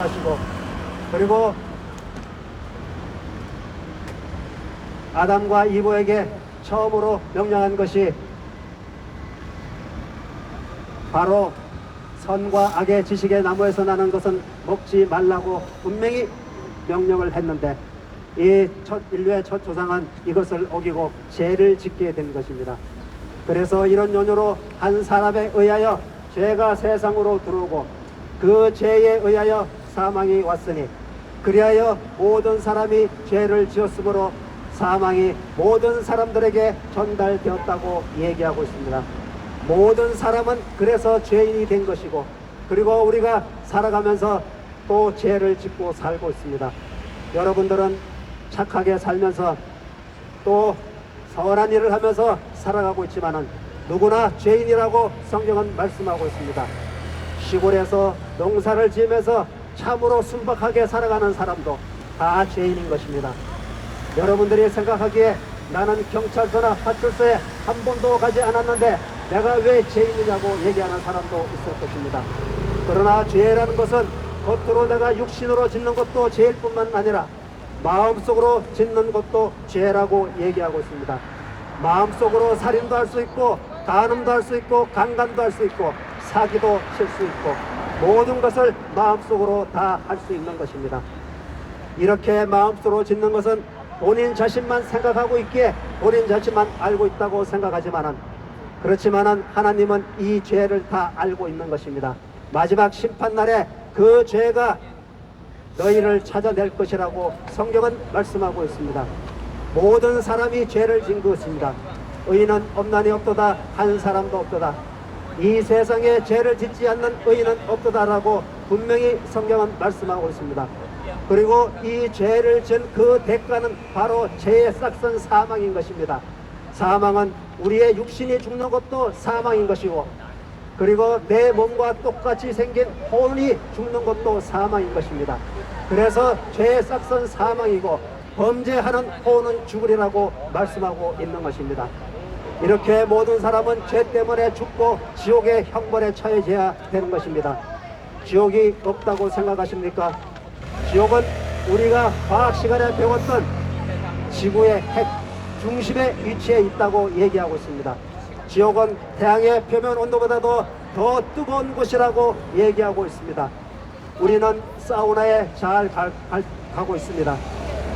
하시고, 그리고 아담과 이브에게 처음으로 명령한 것이 바로 선과 악의 지식의 나무에서 나는 것은 먹지 말라고 분명히 명령을 했는데, 이 인류의 첫 조상은 이것을 어기고 죄를 짓게 된 것입니다. 그래서 이런 연유로 한 사람에 의하여 죄가 세상으로 들어오고 그 죄에 의하여 사망이 왔으니, 그리하여 모든 사람이 죄를 지었으므로 사망이 모든 사람들에게 전달되었다고 얘기하고 있습니다. 모든 사람은 그래서 죄인이 된 것이고, 그리고 우리가 살아가면서 또 죄를 짓고 살고 있습니다. 여러분들은 착하게 살면서 또 선한 일을 하면서 살아가고 있지만은 누구나 죄인이라고 성경은 말씀하고 있습니다. 시골에서 농사를 지으면서 참으로 순박하게 살아가는 사람도 다 죄인인 것입니다. 여러분들이 생각하기에 나는 경찰서나 파출소에 한 번도 가지 않았는데 내가 왜 죄인이냐고 얘기하는 사람도 있을 것입니다. 그러나 죄라는 것은 겉으로 내가 육신으로 짓는 것도 죄일 뿐만 아니라 마음속으로 짓는 것도 죄라고 얘기하고 있습니다. 마음속으로 살인도 할 수 있고, 간음도 할 수 있고, 강간도 할 수 있고, 사기도 칠 수 있고, 모든 것을 마음속으로 다 할 수 있는 것입니다. 이렇게 마음속으로 짓는 것은 본인 자신만 생각하고 있기에 본인 자신만 알고 있다고 생각하지만은, 그렇지만은 하나님은 이 죄를 다 알고 있는 것입니다. 마지막 심판날에 그 죄가 너희를 찾아낼 것이라고 성경은 말씀하고 있습니다. 모든 사람이 죄를 진 것입니다. 의인은 없나니 없도다, 한 사람도 없도다. 이 세상에 죄를 짓지 않는 의인은 없도다라고 분명히 성경은 말씀하고 있습니다. 그리고 이 죄를 진 그 대가는 바로 죄의 싹선 사망인 것입니다. 사망은 우리의 육신이 죽는 것도 사망인 것이고, 그리고 내 몸과 똑같이 생긴 혼이 죽는 것도 사망인 것입니다. 그래서 죄의 싹선 사망이고 범죄하는 혼은 죽으리라고 말씀하고 있는 것입니다. 이렇게 모든 사람은 죄 때문에 죽고 지옥의 형벌에 처해져야 되는 것입니다. 지옥이 없다고 생각하십니까? 지옥은 우리가 과학 시간에 배웠던 지구의 핵 중심에 위치해 있다고 얘기하고 있습니다. 지옥은 태양의 표면 온도보다도 더 뜨거운 곳이라고 얘기하고 있습니다. 우리는 사우나에 잘 가고 있습니다.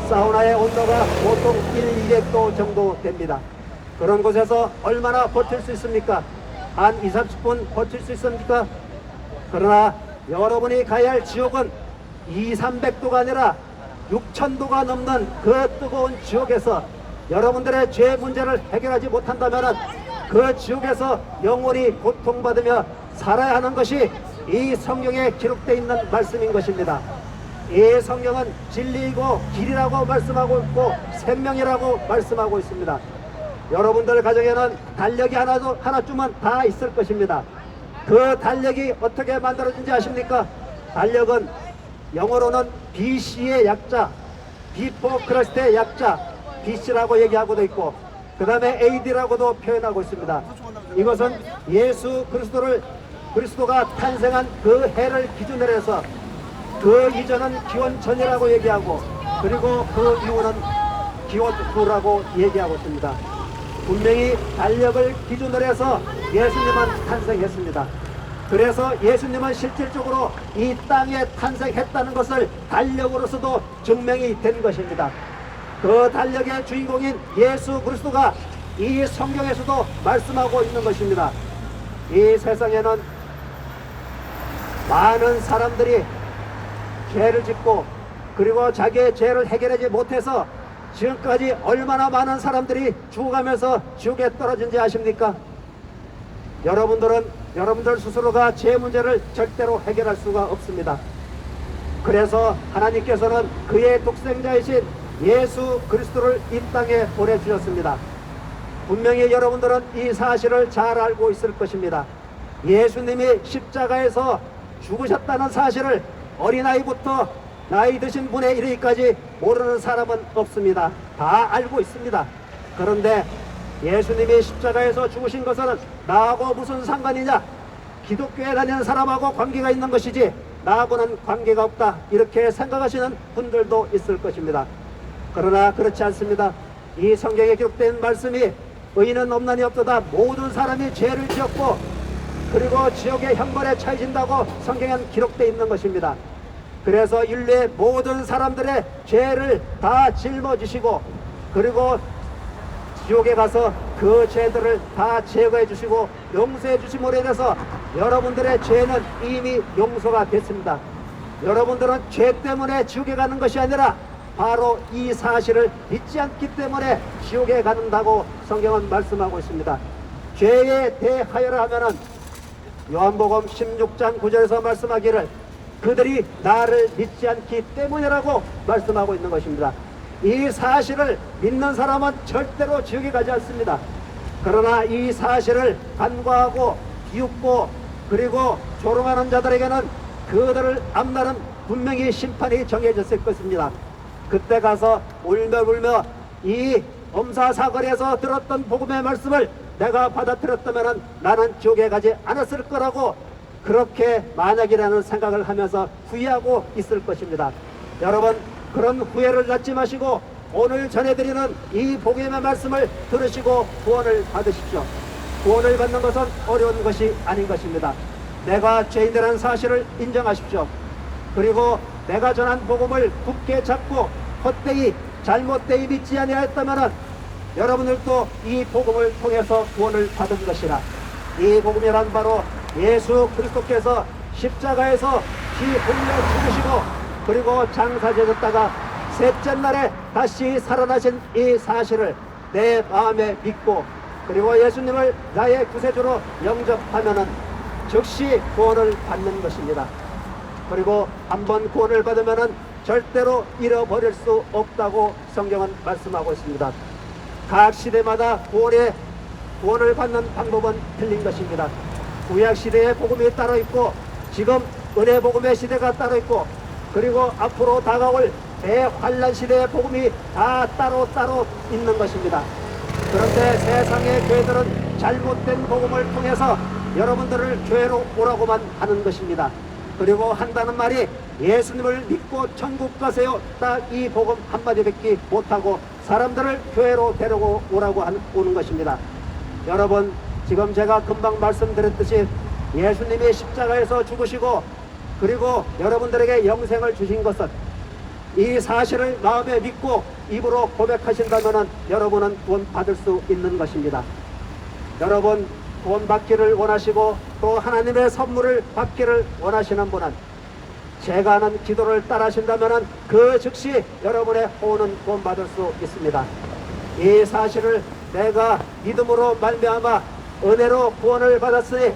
사우나의 온도가 보통 200도 정도 됩니다. 그런 곳에서 얼마나 버틸 수 있습니까? 한 20, 30분 버틸 수 있습니까? 그러나 여러분이 가야 할 지옥은 200~300도가 아니라 6000도가 넘는 그 뜨거운 지옥에서 여러분들의 죄 문제를 해결하지 못한다면 그 지옥에서 영원히 고통받으며 살아야 하는 것이 이 성경에 기록되어 있는 말씀인 것입니다. 이 성경은 진리이고 길이라고 말씀하고 있고 생명이라고 말씀하고 있습니다. 여러분들 가정에는 달력이 하나쯤은 다 있을 것입니다. 그 달력이 어떻게 만들어진지 아십니까? 달력은 영어로는 BC의 약자, Before Christ의 약자, BC라고 얘기하고도 있고, 그 다음에 AD라고도 표현하고 있습니다. 이것은 예수 그리스도가 탄생한 그 해를 기준으로 해서 그 이전은 기원 전이라고 얘기하고, 그리고 그 이후는 기원 후라고 얘기하고 있습니다. 분명히 달력을 기준으로 해서 예수님은 탄생했습니다. 그래서 예수님은 실질적으로 이 땅에 탄생했다는 것을 달력으로서도 증명이 된 것입니다. 그 달력의 주인공인 예수 그리스도가 이 성경에서도 말씀하고 있는 것입니다. 이 세상에는 많은 사람들이 죄를 짓고, 그리고 자기의 죄를 해결하지 못해서 지금까지 얼마나 많은 사람들이 죽어가면서 지옥에 떨어진지 아십니까? 여러분들 스스로가 죄 문제를 절대로 해결할 수가 없습니다. 그래서 하나님께서는 그의 독생자이신 예수 그리스도를 이 땅에 보내주셨습니다. 분명히 여러분들은 이 사실을 잘 알고 있을 것입니다. 예수님이 십자가에서 죽으셨다는 사실을 어린아이부터 나이 드신 분에 이르기까지 모르는 사람은 없습니다. 다 알고 있습니다. 그런데 예수님이 십자가에서 죽으신 것은 나하고 무슨 상관이냐? 기독교에 다니는 사람하고 관계가 있는 것이지 나하고는 관계가 없다 이렇게 생각하시는 분들도 있을 것입니다. 그러나 그렇지 않습니다. 이 성경에 기록된 말씀이 의인은 없나니 없도다. 모든 사람이 죄를 지었고 그리고 지옥의 형벌에 처해진다고 성경에는 기록되어 있는 것입니다. 그래서 인류의 모든 사람들의 죄를 다 짊어지시고 그리고 지옥에 가서 그 죄들을 다 제거해 주시고 용서해 주심으로 인해서 여러분들의 죄는 이미 용서가 됐습니다. 여러분들은 죄 때문에 지옥에 가는 것이 아니라 바로 이 사실을 믿지 않기 때문에 지옥에 가는다고 성경은 말씀하고 있습니다. 죄에 대하여라 하면은 요한복음 16장 9절에서 말씀하기를 그들이 나를 믿지 않기 때문이라고 말씀하고 있는 것입니다. 이 사실을 믿는 사람은 절대로 지옥에 가지 않습니다. 그러나 이 사실을 간과하고 비웃고 그리고 조롱하는 자들에게는 그들을 앞날은 분명히 심판이 정해졌을 것입니다. 그때 가서 울며 이 엄사사거리에서 들었던 복음의 말씀을 내가 받아들였다면 나는 지옥에 가지 않았을 거라고 그렇게 만약이라는 생각을 하면서 후회하고 있을 것입니다. 여러분 그런 후회를 갖지 마시고 오늘 전해드리는 이 복음의 말씀을 들으시고 구원을 받으십시오. 구원을 받는 것은 어려운 것이 아닌 것입니다. 내가 죄인이라는 사실을 인정하십시오. 그리고 내가 전한 복음을 굳게 잡고 헛되이 잘못되이 믿지 아니하였다면 여러분들도 이 복음을 통해서 구원을 받은 것이라. 이 복음이란 바로 예수 그리스도께서 십자가에서 피 흘려 죽으시고 그리고 장사되셨다가 셋째 날에 다시 살아나신 이 사실을 내 마음에 믿고 그리고 예수님을 나의 구세주로 영접하면은 즉시 구원을 받는 것입니다. 그리고 한번 구원을 받으면은 절대로 잃어버릴 수 없다고 성경은 말씀하고 있습니다. 각 시대마다 구원을 받는 방법은 틀린 것입니다. 구약 시대의 복음이 따로 있고 지금 은혜 복음의 시대가 따로 있고 그리고 앞으로 다가올 대환란 시대의 복음이 다 따로 있는 것입니다. 그런데 세상의 교회들은 잘못된 복음을 통해서 여러분들을 교회로 오라고만 하는 것입니다. 그리고 한다는 말이 예수님을 믿고 천국 가세요. 딱 이 복음 한마디밖에 못하고 사람들을 교회로 데리고 오라고 오는 것입니다. 여러분 지금 제가 금방 말씀드렸듯이 예수님이 십자가에서 죽으시고 그리고 여러분들에게 영생을 주신 것은 이 사실을 마음에 믿고 입으로 고백하신다면 여러분은 구원 받을 수 있는 것입니다. 여러분 구원 받기를 원하시고 또 하나님의 선물을 받기를 원하시는 분은 제가 하는 기도를 따라하신다면 그 즉시 여러분의 호는 구원 받을 수 있습니다. 이 사실을 내가 믿음으로 말미암아 은혜로 구원을 받았으니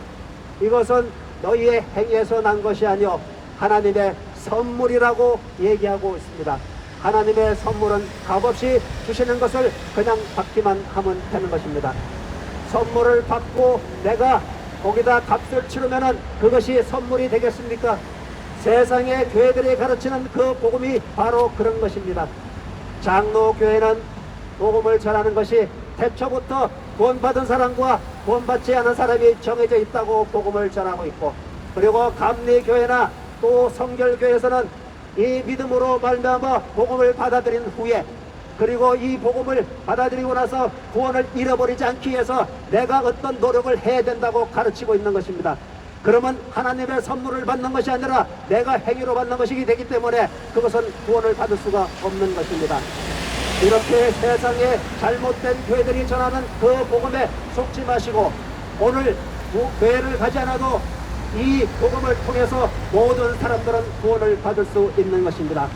이것은 너희의 행위에서 난 것이 아니요 하나님의 선물이라고 얘기하고 있습니다. 하나님의 선물은 값없이 주시는 것을 그냥 받기만 하면 되는 것입니다. 선물을 받고 내가 거기다 값을 치르면 그것이 선물이 되겠습니까? 세상의 교회들이 가르치는 그 복음이 바로 그런 것입니다. 장로교회는 복음을 전하는 것이 태초부터 구원받은 사람과 구원받지 않은 사람이 정해져 있다고 복음을 전하고 있고 그리고 감리교회나 또 성결교회에서는 이 믿음으로 말미암아 복음을 받아들인 후에 그리고 이 복음을 받아들이고 나서 구원을 잃어버리지 않기 위해서 내가 어떤 노력을 해야 된다고 가르치고 있는 것입니다. 그러면 하나님의 선물을 받는 것이 아니라 내가 행위로 받는 것이기 되기 때문에 그것은 구원을 받을 수가 없는 것입니다. 이렇게 세상에 잘못된 교회들이 전하는 그 복음에 속지 마시고 오늘 교회를 가지 않아도 이 복음을 통해서 모든 사람들은 구원을 받을 수 있는 것입니다.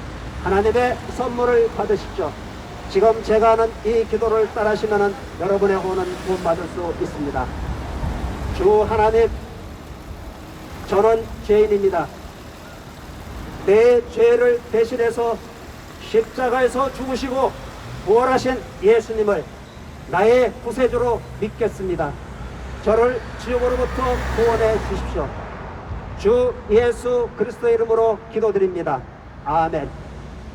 하나님의 선물을 받으십시오. 지금 제가 하는 이 기도를 따라하시면 여러분의 구원은 구원받을 수 있습니다. 주 하나님, 저는 죄인입니다. 내 죄를 대신해서 십자가에서 죽으시고 부활하신 예수님을 나의 구세주로 믿겠습니다. 저를 지옥으로부터 구원해 주십시오. 주 예수 그리스도의 이름으로 기도드립니다. 아멘.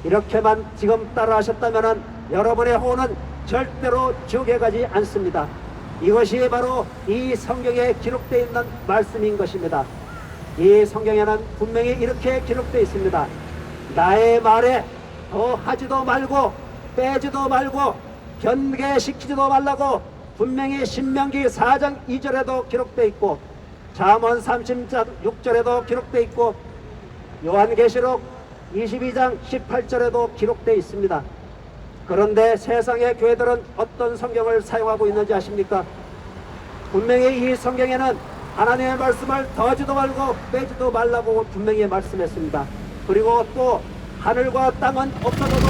이렇게만 지금 따라 하셨다면 여러분의 혼은 절대로 지옥에 가지 않습니다. 이것이 바로 이 성경에 기록되어 있는 말씀인 것입니다. 이 성경에는 분명히 이렇게 기록되어 있습니다. 나의 말에 더 하지도 말고 빼지도 말고 변개시키지도 말라고 분명히 신명기 4장 2절에도 기록되어 있고 잠언 30장 6절에도 기록되어 있고 요한계시록 22장 18절에도 기록되어 있습니다. 그런데 세상의 교회들은 어떤 성경을 사용하고 있는지 아십니까? 분명히 이 성경에는 하나님의 말씀을 더하지도 말고 빼지도 말라고 분명히 말씀했습니다. 그리고 또 하늘과 땅은 없어져도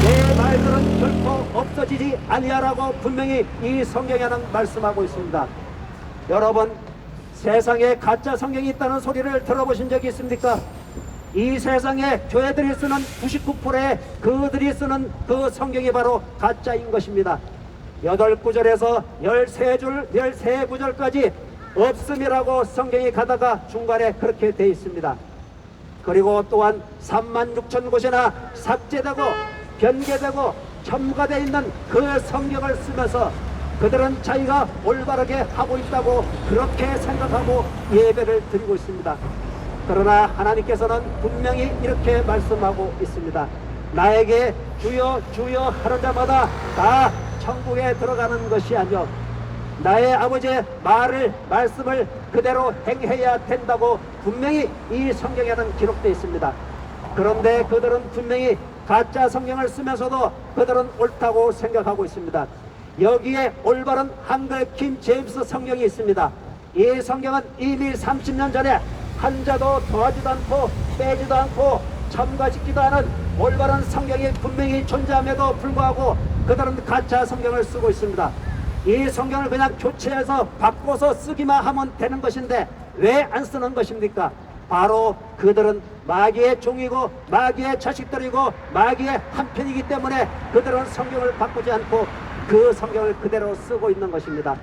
내 말들은 결코 없어지지 아니하라고 분명히 이 성경에는 말씀하고 있습니다. 여러분, 세상에 가짜 성경이 있다는 소리를 들어보신 적이 있습니까? 이 세상에 교회들이 쓰는 99%의 그들이 쓰는 그 성경이 바로 가짜인 것입니다. 8구절에서 13줄, 13구절까지 없음이라고 성경이 가다가 중간에 그렇게 되어 있습니다. 그리고 또한 36,000곳이나 삭제되고 변개되고 첨가되어 있는 그 성경을 쓰면서 그들은 자기가 올바르게 하고 있다고 그렇게 생각하고 예배를 드리고 있습니다. 그러나 하나님께서는 분명히 이렇게 말씀하고 있습니다. 나에게 주여 주여 하는 자마다 다 천국에 들어가는 것이 아니요 나의 아버지의 말씀을 그대로 행해야 된다고 분명히 이 성경에는 기록되어 있습니다. 그런데 그들은 분명히 가짜 성경을 쓰면서도 그들은 옳다고 생각하고 있습니다. 여기에 올바른 한글 킹 제임스 성경이 있습니다. 이 성경은 이미 30년 전에 한자도 더하지도 않고 빼지도 않고 첨가짓기도 하는 올바른 성경이 분명히 존재함에도 불구하고 그들은 가짜 성경을 쓰고 있습니다. 이 성경을 그냥 교체해서 바꿔서 쓰기만 하면 되는 것인데 왜 안 쓰는 것입니까? 바로 그들은 마귀의 종이고 마귀의 자식들이고 마귀의 한편이기 때문에 그들은 성경을 바꾸지 않고 그 성경을 그대로 쓰고 있는 것입니다.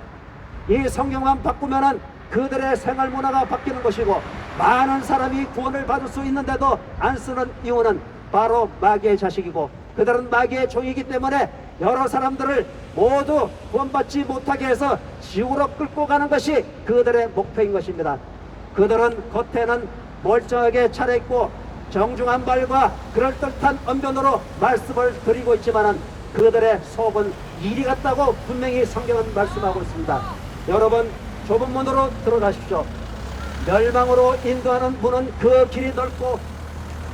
이 성경만 바꾸면은 그들의 생활 문화가 바뀌는 것이고 많은 사람이 구원을 받을 수 있는데도 안 쓰는 이유는 바로 마귀의 자식이고 그들은 마귀의 종이기 때문에 여러 사람들을 모두 구원받지 못하게 해서 지옥으로 끌고 가는 것이 그들의 목표인 것입니다. 그들은 겉에는 멀쩡하게 차려입고 정중한 말과 그럴듯한 언변으로 말씀을 드리고 있지만은 그들의 속은 이리 같다고 분명히 성경은 말씀하고 있습니다. 여러분, 좁은 문으로 들어가십시오. 멸망으로 인도하는 문은 그 길이 넓고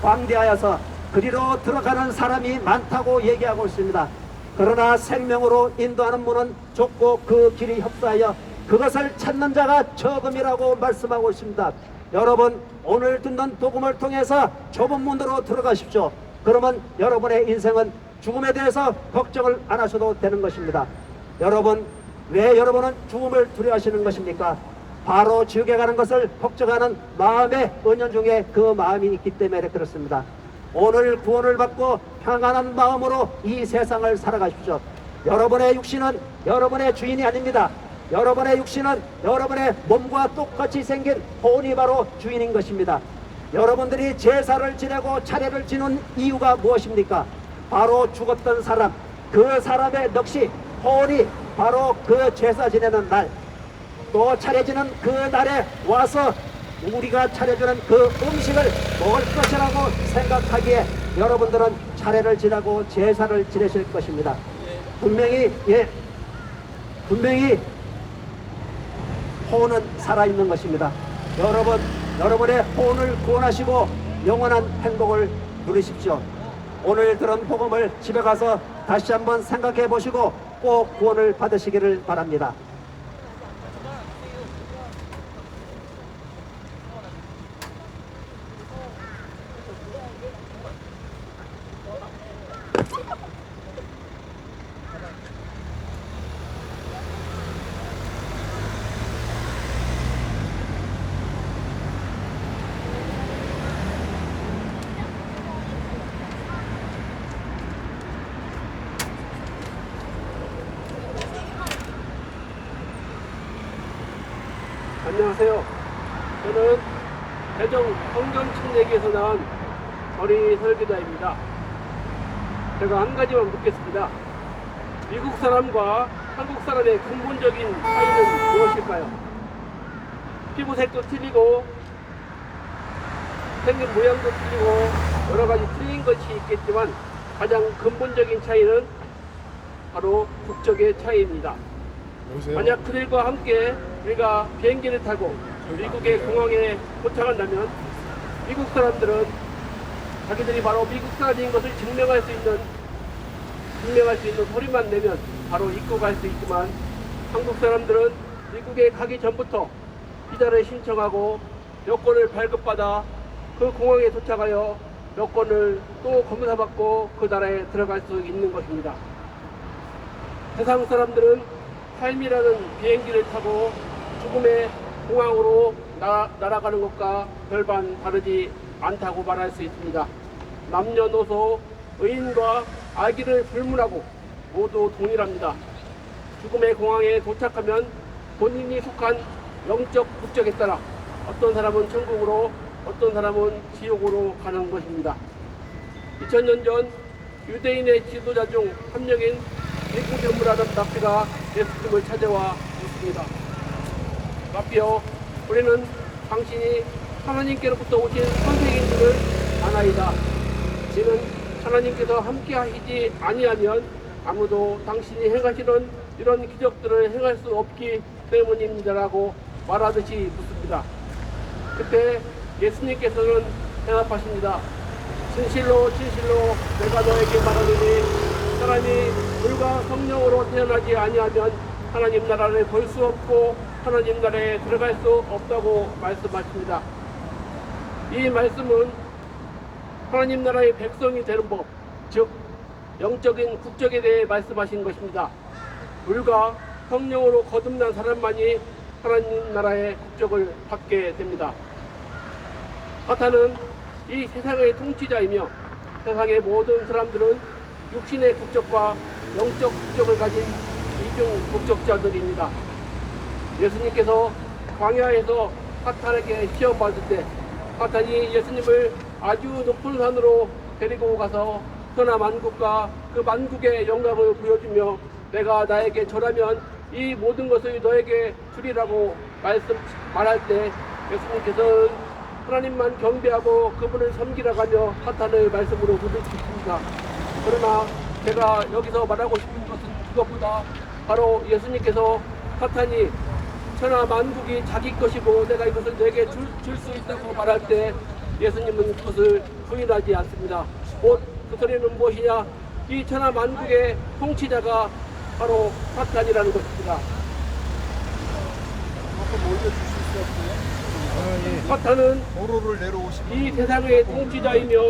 광대하여서 그리로 들어가는 사람이 많다고 얘기하고 있습니다. 그러나 생명으로 인도하는 문은 좁고 그 길이 협소하여 그것을 찾는 자가 적음이라고 말씀하고 있습니다. 여러분, 오늘 듣는 복음을 통해서 좁은 문으로 들어가십시오. 그러면 여러분의 인생은 죽음에 대해서 걱정을 안 하셔도 되는 것입니다. 여러분, 왜 여러분은 죽음을 두려워하시는 것입니까? 바로 지옥에 가는 것을 걱정하는 마음의 은연중에 그 마음이 있기 때문에 그렇습니다. 오늘 구원을 받고 평안한 마음으로 이 세상을 살아가십시오. 여러분의 육신은 여러분의 주인이 아닙니다. 여러분의 육신은 여러분의 몸과 똑같이 생긴 혼이 바로 주인인 것입니다. 여러분들이 제사를 지내고 차례를 지는 이유가 무엇입니까? 바로 죽었던 사람, 그 사람의 넋이 혼이 바로 그 제사 지내는 날, 또 차려지는 그 날에 와서 우리가 차려주는 그 음식을 먹을 것이라고 생각하기에 여러분들은 차례를 지내고 제사를 지내실 것입니다. 분명히 혼은 살아있는 것입니다. 여러분의 혼을 구원하시고 영원한 행복을 누리십시오. 오늘 들은 복음을 집에 가서 다시 한번 생각해 보시고 꼭 구원을 받으시기를 바랍니다. 안녕하세요. 저는 대정 성경침례기에서 나온 어린이 설교자입니다. 제가 한 가지만 묻겠습니다. 미국 사람과 한국 사람의 근본적인 차이는 무엇일까요? 피부색도 틀리고 생긴 모양도 틀리고 여러 가지 틀린 것이 있겠지만 가장 근본적인 차이는 바로 국적의 차이입니다. 만약 그들과 함께 우리가 비행기를 타고 미국의 공항에 도착한다면 미국 사람들은 자기들이 바로 미국 사람인 것을 증명할 수 있는 소리만 내면 바로 입국할 수 있지만 한국 사람들은 미국에 가기 전부터 비자를 신청하고 여권을 발급받아 그 공항에 도착하여 여권을 또 검사받고 그 나라에 들어갈 수 있는 것입니다. 세상 사람들은 삶이라는 비행기를 타고 죽음의 공항으로 날아가는 것과 별반 다르지 않다고 말할 수 있습니다. 남녀노소, 의인과 아기를 불문하고 모두 동일합니다. 죽음의 공항에 도착하면 본인이 속한 영적 국적에 따라 어떤 사람은 천국으로 어떤 사람은 지옥으로 가는 것입니다. 2000년 전 유대인의 지도자 중 한 명인 미국 전문하던 랍비가 예수님을 찾아와 묻습니다. 랍비여, 우리는 당신이 하나님께로부터 오신 선생인 줄을 아나이다. 이는 하나님께서 함께 하시지 아니하면 아무도 당신이 행하시는 이런 기적들을 행할 수 없기 때문입니다라고 말하듯이 묻습니다. 그때 예수님께서는 대답하십니다. 진실로 진실로 내가 너에게 말하노니 사람이 물과 성령으로 태어나지 아니하면 하나님 나라를 볼 수 없고 하나님 나라에 들어갈 수 없다고 말씀하십니다. 이 말씀은 하나님 나라의 백성이 되는 법, 즉 영적인 국적에 대해 말씀하신 것입니다. 물과 성령으로 거듭난 사람만이 하나님 나라의 국적을 받게 됩니다. 사탄은 이 세상의 통치자이며 세상의 모든 사람들은 육신의 국적과 영적 국적을 가진 이중 국적자들입니다. 예수님께서 광야에서 사탄에게 시험받을 때 사탄이 예수님을 아주 높은 산으로 데리고 가서 천하 만국과 그 만국의 영광을 보여주며 내가 나에게 절하면 이 모든 것을 너에게 주리라고 말할 때 예수님께서는 하나님만 경배하고 그분을 섬기라고 하며 사탄을 말씀으로 부르셨습니다. 그러나 제가 여기서 말하고 싶은 것은 그것보다 바로 예수님께서 사탄이 천하 만국이 자기 것이고 내가 이것을 내게 줄 수 있다고 말할 때 예수님은 그것을 부인하지 않습니다. 곧 그 소리는 무엇이냐? 이 천하 만국의 통치자가 바로 사탄이라는 것입니다. 사탄은 이 세상의 통치자이며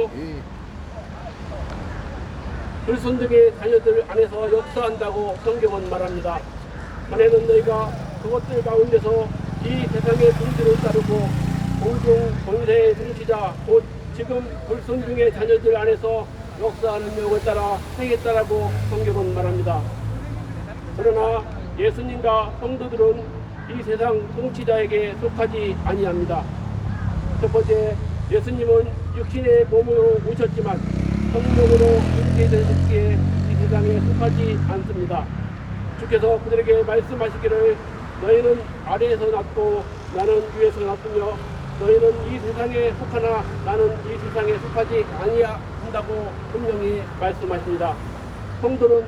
불순종의 자녀들 안에서 역사한다고 성경은 말합니다. 자네는 너희가 그것들 가운데서 이 세상의 분들을 따르고 공중 권세의 통치자 곧 지금 불순종의 자녀들 안에서 역사하는 명을 따라 행했다라고 성경은 말합니다. 그러나 예수님과 성도들은 이 세상 통치자에게 속하지 아니합니다. 첫 번째, 예수님은 육신의 몸으로 오셨지만 성령으로 인계되셨기에 이 세상에 속하지 않습니다. 주께서 그들에게 말씀하시기를 너희는 아래에서 났고 나는 위에서 났으며 너희는 이 세상에 속하나 나는 이 세상에 속하지 아니한다고 분명히 말씀하십니다. 성도는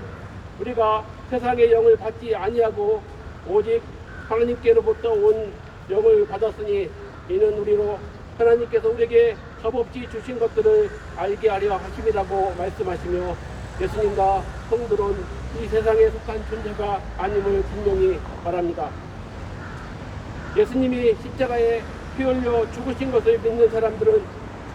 우리가 세상의 영을 받지 아니하고 오직 하나님께로부터 온 영을 받았으니 이는 우리로 하나님께서 우리에게 값없이 주신 것들을 알게 하려 하심이라고 말씀하시며 예수님과 성도는 이 세상에 속한 존재가 아님을 분명히 말합니다. 예수님이 십자가에 피 흘려 죽으신 것을 믿는 사람들은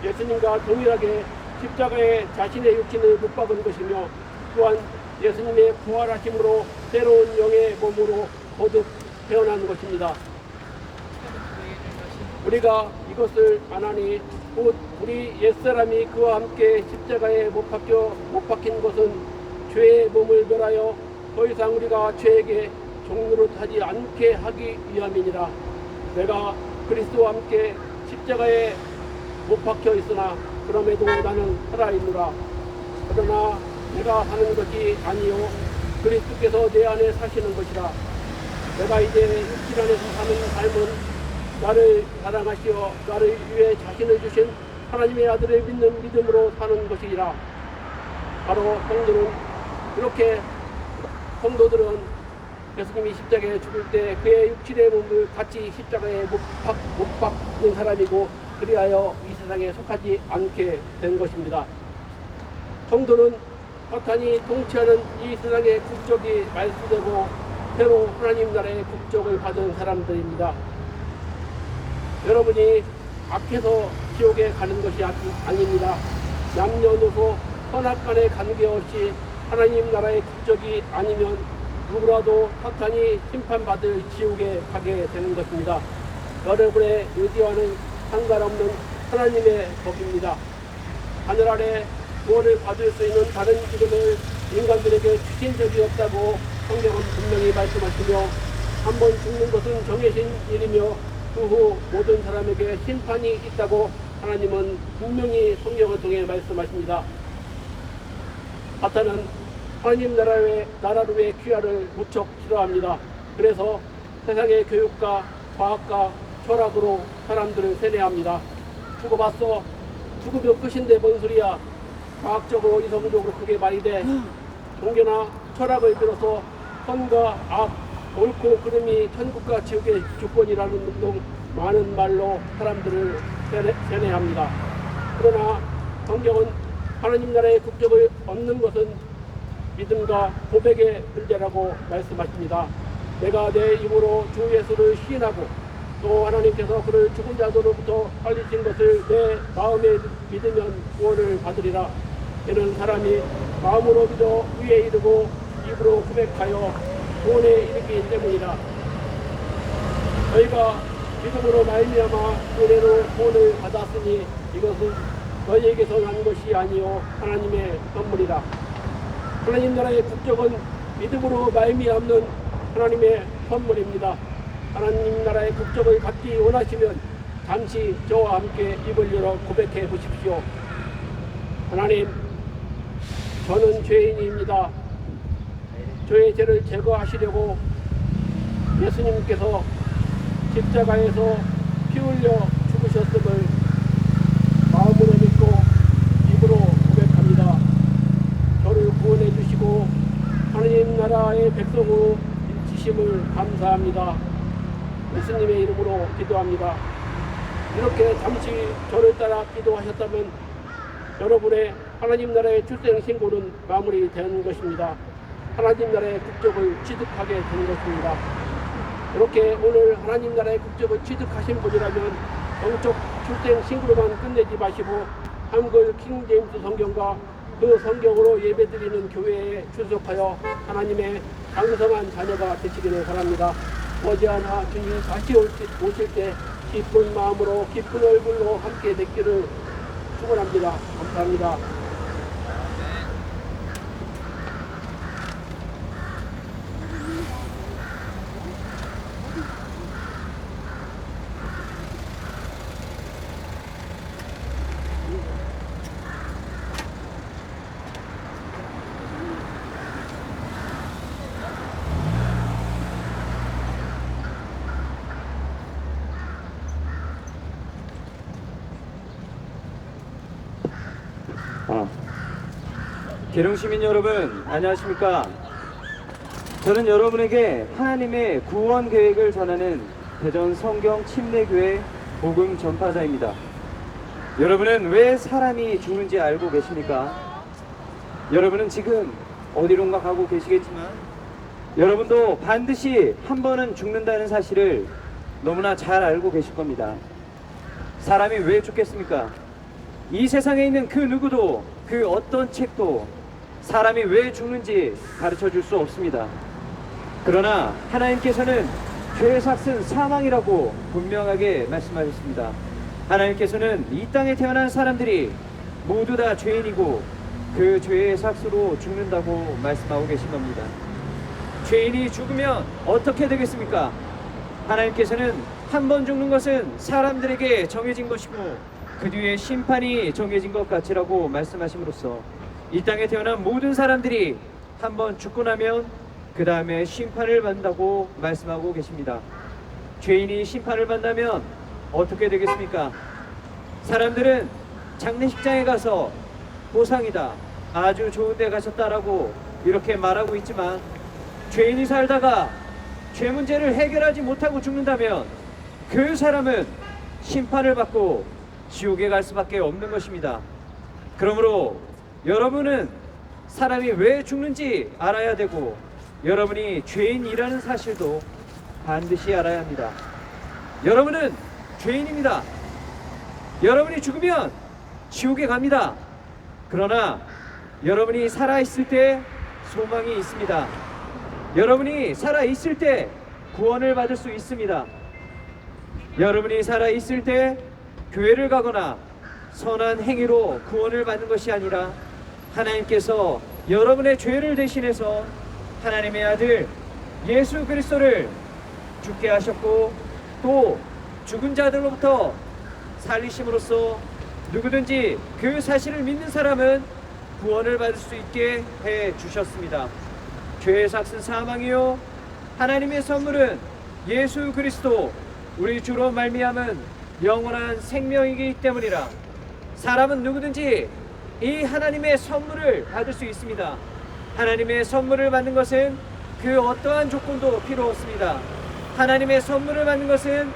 예수님과 동일하게 십자가에 자신의 육신을 못 박은 것이며 또한 예수님의 부활하심으로 새로운 영의 몸으로 거듭 태어난 것입니다. 우리가 이것을 안 하니 곧 우리 옛사람이 그와 함께 십자가에 못 박힌 것은 죄의 몸을 멸하여 더 이상 우리가 죄에게 종노릇하지 않게 하기 위함이니라. 내가 그리스도와 함께 십자가에 못 박혀 있으나 그럼에도 나는 살아있노라. 그러나 내가 사는 것이 아니요 그리스도께서 내 안에 사시는 것이라. 내가 이제 육신 안에서 사는 삶은 나를 사랑하시어 나를 위해 자신을 주신 하나님의 아들을 믿는 믿음으로 사는 것이라. 바로 성도는 이렇게 성도들은 예수님이 십자가에 죽을 때 그의 육신의 몸을 같이 십자가에 못 박는 사람이고 그리하여 이 세상에 속하지 않게 된 것입니다. 성도는 사탄이 통치하는 이 세상의 국적이 말소되고 새로 하나님 나라의 국적을 받은 사람들입니다. 여러분이 악해서 지옥에 가는 것이 아닙니다. 남녀노소 선악간에 관계없이 하나님 나라의 국적이 아니면 누구라도 사탄이 심판받을 지옥에 가게 되는 것입니다. 여러분의 의지와는 상관없는 하나님의 법입니다. 하늘 아래 구원을 받을 수 있는 다른 이름을 인간들에게 주신 적이 없다고 성경은 분명히 말씀하시며 한 번 죽는 것은 정해진 일이며 그 후 모든 사람에게 심판이 있다고 하나님은 분명히 성경을 통해 말씀하십니다. 사탄은 하나님 나라로의 귀화를 무척 싫어합니다. 그래서 세상의 교육과 과학과 철학으로 사람들을 세뇌합니다. 죽어봤어. 죽으면 끝인데 뭔 소리야. 과학적으로 이성적으로 그게 말이 돼. 종교나 철학을 빌어서 선과 악, 옳고 그름이 천국과 지옥의 주권이라는 등 많은 말로 사람들을 세뇌합니다. 그러나 성경은 하나님 나라의 국적을 얻는 것은 믿음과 고백의 문제라고 말씀하십니다. 내가 내 입으로 주 예수를 시인하고 또 하나님께서 그를 죽은 자들로부터 살리신 것을 내 마음에 믿으면 구원을 받으리라. 이는 사람이 마음으로 믿어 위에 이르고 입으로 고백하여 구원에 이르기 때문이라. 너희가 믿음으로 말미암아 은혜로 구원을 받았으니 이것은 너희에게서 난 것이 아니요 하나님의 선물이라. 하나님 나라의 국적은 믿음으로 말미암는 하나님의 선물입니다. 하나님 나라의 국적을 갖기 원하시면 잠시 저와 함께 입을 열어 고백해 보십시오. 하나님, 저는 죄인입니다. 저의 죄를 제거하시려고 예수님께서 십자가에서 피 흘려 죽으셨음을 마음으로 믿고 입으로 고백합니다. 저를 구원해 주시고 하나님 나라의 백성으로 지심을 감사합니다. 예수님의 이름으로 기도합니다. 이렇게 잠시 저를 따라 기도하셨다면 여러분의 하나님 나라의 출생 신고는 마무리된 것입니다. 하나님 나라의 국적을 취득하게 된 것입니다. 이렇게 오늘 하나님 나라의 국적을 취득하신 분이라면 영적 출생 신고로만 끝내지 마시고 한글 킹제임스 성경과 그 성경으로 예배드리는 교회에 출석하여 하나님의 장성한 자녀가 되시기를 바랍니다. 머지않아 주님 다시 오실 때 기쁜 마음으로 기쁜 얼굴로 함께 뵙기를 축원합니다. 감사합니다. 계룡 시민 여러분, 안녕하십니까? 저는 여러분에게 하나님의 구원 계획을 전하는 대전 성경 침례교회 복음 전파자입니다. 여러분은 왜 사람이 죽는지 알고 계십니까? 여러분은 지금 어디론가 가고 계시겠지만 여러분도 반드시 한 번은 죽는다는 사실을 너무나 잘 알고 계실 겁니다. 사람이 왜 죽겠습니까? 이 세상에 있는 그 누구도 그 어떤 책도 사람이 왜 죽는지 가르쳐 줄 수 없습니다. 그러나 하나님께서는 죄의 삭은 사망이라고 분명하게 말씀하셨습니다. 하나님께서는 이 땅에 태어난 사람들이 모두 다 죄인이고 그 죄의 삭으로 죽는다고 말씀하고 계신 겁니다. 죄인이 죽으면 어떻게 되겠습니까? 하나님께서는 한 번 죽는 것은 사람들에게 정해진 것이고 그 뒤에 심판이 정해진 것 같이라고 말씀하심으로써 이 땅에 태어난 모든 사람들이 한 번 죽고 나면 그 다음에 심판을 받는다고 말씀하고 계십니다. 죄인이 심판을 받는다면 어떻게 되겠습니까? 사람들은 장례식장에 가서 보상이다, 아주 좋은 데 가셨다라고 이렇게 말하고 있지만, 죄인이 살다가 죄 문제를 해결하지 못하고 죽는다면 그 사람은 심판을 받고 지옥에 갈 수밖에 없는 것입니다. 그러므로 여러분은 사람이 왜 죽는지 알아야 되고, 여러분이 죄인이라는 사실도 반드시 알아야 합니다. 여러분은 죄인입니다. 여러분이 죽으면 지옥에 갑니다. 그러나 여러분이 살아있을 때 소망이 있습니다. 여러분이 살아있을 때 구원을 받을 수 있습니다. 여러분이 살아있을 때 교회를 가거나 선한 행위로 구원을 받는 것이 아니라, 하나님께서 여러분의 죄를 대신해서 하나님의 아들 예수 그리스도를 죽게 하셨고, 또 죽은 자들로부터 살리심으로써 누구든지 그 사실을 믿는 사람은 구원을 받을 수 있게 해 주셨습니다. 죄의 삭은 사망이요, 하나님의 선물은 예수 그리스도 우리 주로 말미암은 영원한 생명이기 때문이라. 사람은 누구든지 이 하나님의 선물을 받을 수 있습니다. 하나님의 선물을 받는 것은 그 어떠한 조건도 필요 없습니다. 하나님의 선물을 받는 것은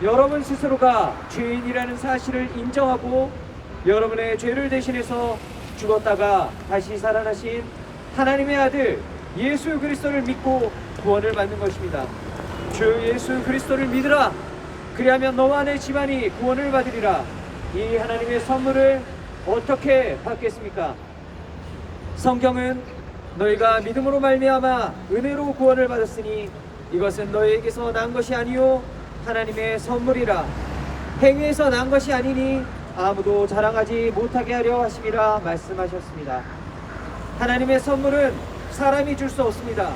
여러분 스스로가 죄인이라는 사실을 인정하고, 여러분의 죄를 대신해서 죽었다가 다시 살아나신 하나님의 아들 예수 그리스도를 믿고 구원을 받는 것입니다. 주 예수 그리스도를 믿으라. 그리하면 너와 내 집안이 구원을 받으리라. 이 하나님의 선물을 어떻게 받겠습니까? 성경은 너희가 믿음으로 말미암아 은혜로 구원을 받았으니 이것은 너희에게서 난 것이 아니요 하나님의 선물이라. 행위에서 난 것이 아니니 아무도 자랑하지 못하게 하려 하심이라 말씀하셨습니다. 하나님의 선물은 사람이 줄 수 없습니다.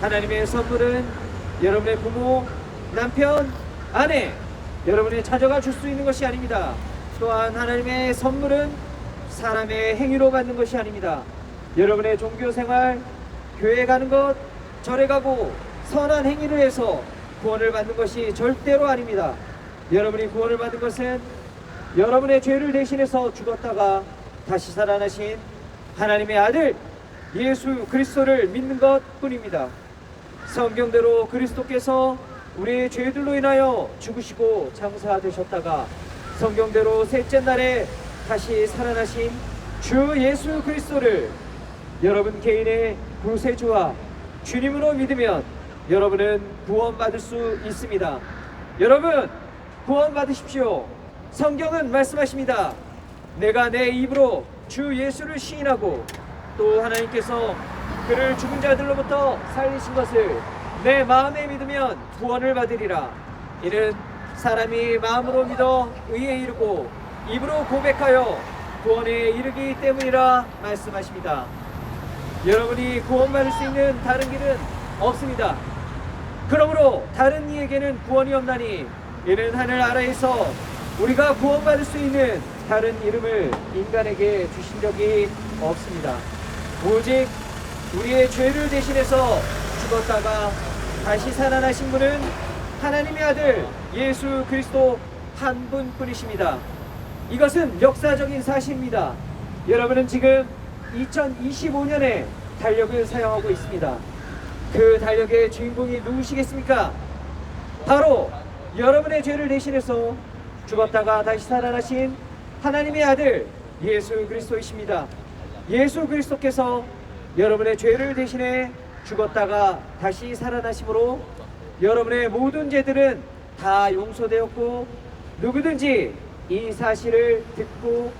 하나님의 선물은 여러분의 부모, 남편, 아내, 여러분의 자녀가 줄 수 있는 것이 아닙니다. 또한 하나님의 선물은 사람의 행위로 받는 것이 아닙니다. 여러분의 종교생활, 교회 가는 것, 절에 가고 선한 행위를 해서 구원을 받는 것이 절대로 아닙니다. 여러분이 구원을 받은 것은 여러분의 죄를 대신해서 죽었다가 다시 살아나신 하나님의 아들 예수 그리스도를 믿는 것 뿐입니다. 성경대로 그리스도께서 우리의 죄들로 인하여 죽으시고 장사되셨다가 성경대로 셋째 날에 다시 살아나신 주 예수 그리스도를 여러분 개인의 구세주와 주님으로 믿으면 여러분은 구원받을 수 있습니다. 여러분 구원받으십시오. 성경은 말씀하십니다. 내가 내 입으로 주 예수를 시인하고 또 하나님께서 그를 죽은 자들로부터 살리신 것을 내 마음에 믿으면 구원을 받으리라. 이는 사람이 마음으로 믿어 의에 이르고 입으로 고백하여 구원에 이르기 때문이라 말씀하십니다. 여러분이 구원받을 수 있는 다른 길은 없습니다. 그러므로 다른 이에게는 구원이 없나니 이는 하늘 아래에서 우리가 구원받을 수 있는 다른 이름을 인간에게 주신 적이 없습니다. 오직 우리의 죄를 대신해서 죽었다가 다시 살아나신 분은 하나님의 아들 예수 그리스도 한 분뿐이십니다. 이것은 역사적인 사실입니다. 여러분은 지금 2025년에 달력을 사용하고 있습니다. 그 달력의 주인공이 누구시겠습니까? 바로 여러분의 죄를 대신해서 죽었다가 다시 살아나신 하나님의 아들 예수 그리스도이십니다. 예수 그리스도께서 여러분의 죄를 대신해 죽었다가 다시 살아나심으로 여러분의 모든 죄들은 다 용서되었고, 누구든지 이 사실을 듣고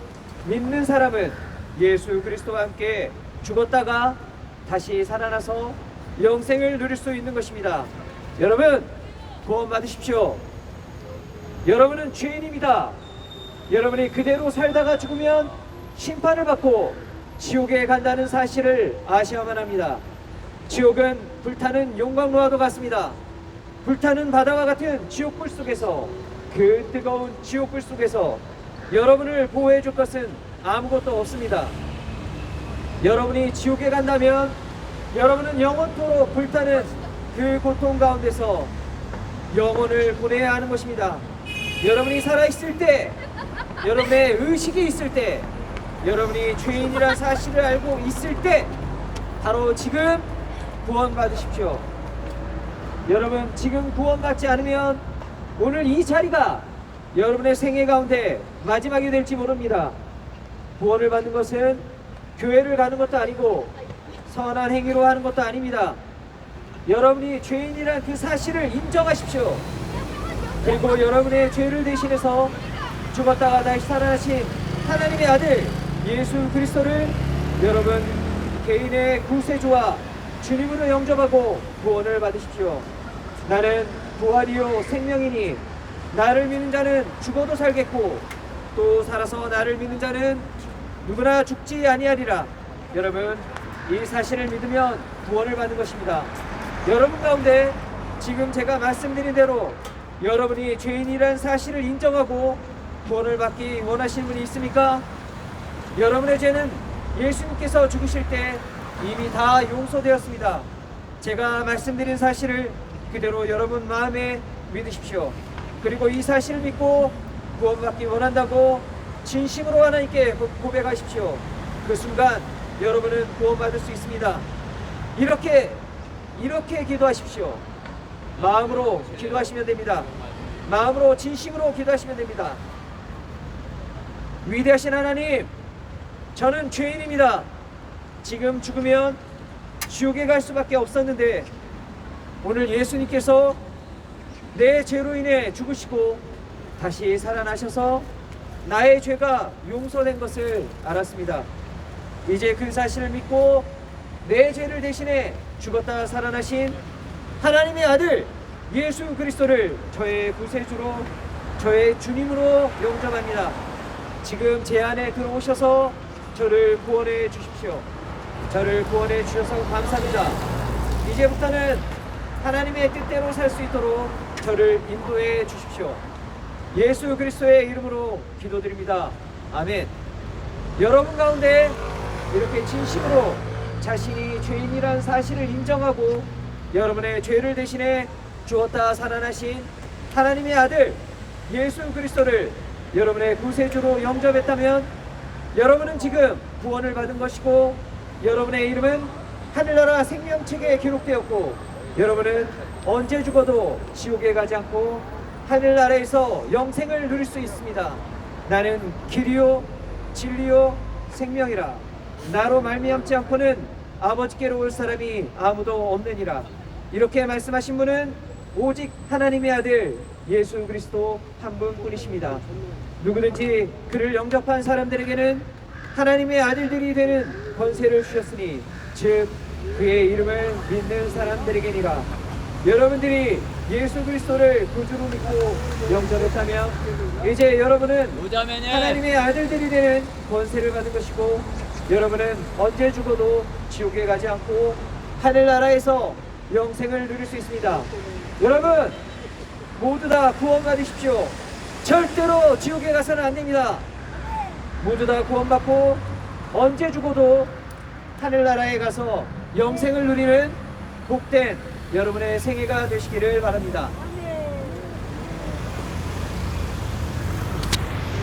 믿는 사람은 예수 그리스도와 함께 죽었다가 다시 살아나서 영생을 누릴 수 있는 것입니다. 여러분 구원 받으십시오. 여러분은 죄인입니다. 여러분이 그대로 살다가 죽으면 심판을 받고 지옥에 간다는 사실을 아셔야만 합니다. 지옥은 불타는 용광로와도 같습니다. 불타는 바다와 같은 지옥불 속에서, 그 뜨거운 지옥불 속에서 여러분을 보호해 줄 것은 아무것도 없습니다. 여러분이 지옥에 간다면 여러분은 영원토록 불타는 그 고통 가운데서 영혼을 보내야 하는 것입니다. 여러분이 살아있을 때 여러분의 의식이 있을 때, 여러분이 죄인이란 사실을 알고 있을 때, 바로 지금 구원받으십시오. 여러분, 지금 구원받지 않으면 오늘 이 자리가 여러분의 생애 가운데 마지막이 될지 모릅니다. 구원을 받는 것은 교회를 가는 것도 아니고 선한 행위로 하는 것도 아닙니다. 여러분이 죄인이란 그 사실을 인정하십시오. 그리고 여러분의 죄를 대신해서 죽었다가 다시 살아나신 하나님의 아들 예수 그리스도를 여러분 개인의 구세주와 주님으로 영접하고 구원을 받으십시오. 나는 부활이요 생명이니 나를 믿는 자는 죽어도 살겠고 또 살아서 나를 믿는 자는 누구나 죽지 아니하리라. 여러분, 이 사실을 믿으면 구원을 받는 것입니다. 여러분 가운데 지금 제가 말씀드린 대로 여러분이 죄인이라는 사실을 인정하고 구원을 받기 원하시는 분이 있습니까? 여러분의 죄는 예수님께서 죽으실 때 이미 다 용서되었습니다. 제가 말씀드린 사실을 그대로 여러분 마음에 믿으십시오. 그리고 이 사실을 믿고 구원받기 원한다고 진심으로 하나님께 고백하십시오. 그 순간 여러분은 구원받을 수 있습니다. 이렇게 기도하십시오. 마음으로 기도하시면 됩니다. 마음으로 진심으로 기도하시면 됩니다. 위대하신 하나님, 저는 죄인입니다. 지금 죽으면 지옥에 갈 수밖에 없었는데 오늘 예수님께서 내 죄로 인해 죽으시고 다시 살아나셔서 나의 죄가 용서된 것을 알았습니다. 이제 그 사실을 믿고 내 죄를 대신해 죽었다 살아나신 하나님의 아들 예수 그리스도를 저의 구세주로 저의 주님으로 영접합니다. 지금 제 안에 들어오셔서 저를 구원해 주십시오. 저를 구원해 주셔서 감사합니다. 이제부터는 하나님의 뜻대로 살 수 있도록 저를 인도해 주십시오. 예수 그리스도의 이름으로 기도드립니다. 아멘. 여러분 가운데 이렇게 진심으로 자신이 죄인이라는 사실을 인정하고 여러분의 죄를 대신해 주었다 살아나신 하나님의 아들 예수 그리스도를 여러분의 구세주로 영접했다면 여러분은 지금 구원을 받은 것이고 여러분의 이름은 하늘나라 생명책에 기록되었고 여러분은 언제 죽어도 지옥에 가지 않고 하늘나라에서 영생을 누릴 수 있습니다. 나는 길이요 진리요 생명이라 나로 말미암지 않고는 아버지께로 올 사람이 아무도 없느니라. 이렇게 말씀하신 분은 오직 하나님의 아들 예수 그리스도 한 분뿐이십니다. 누구든지 그를 영접한 사람들에게는 하나님의 아들들이 되는 권세를 주셨으니 즉 그의 이름을 믿는 사람들에게니라. 여러분들이 예수 그리스도를 구주로 믿고 영접했다면 이제 여러분은 하나님의 아들들이 되는 권세를 받은 것이고 여러분은 언제 죽어도 지옥에 가지 않고 하늘나라에서 영생을 누릴 수 있습니다. 여러분 모두 다 구원받으십시오. 절대로 지옥에 가서는 안 됩니다. 모두 다 구원받고 언제 죽어도 하늘나라에 가서 영생을 누리는 복된 여러분의 생애가 되시기를 바랍니다.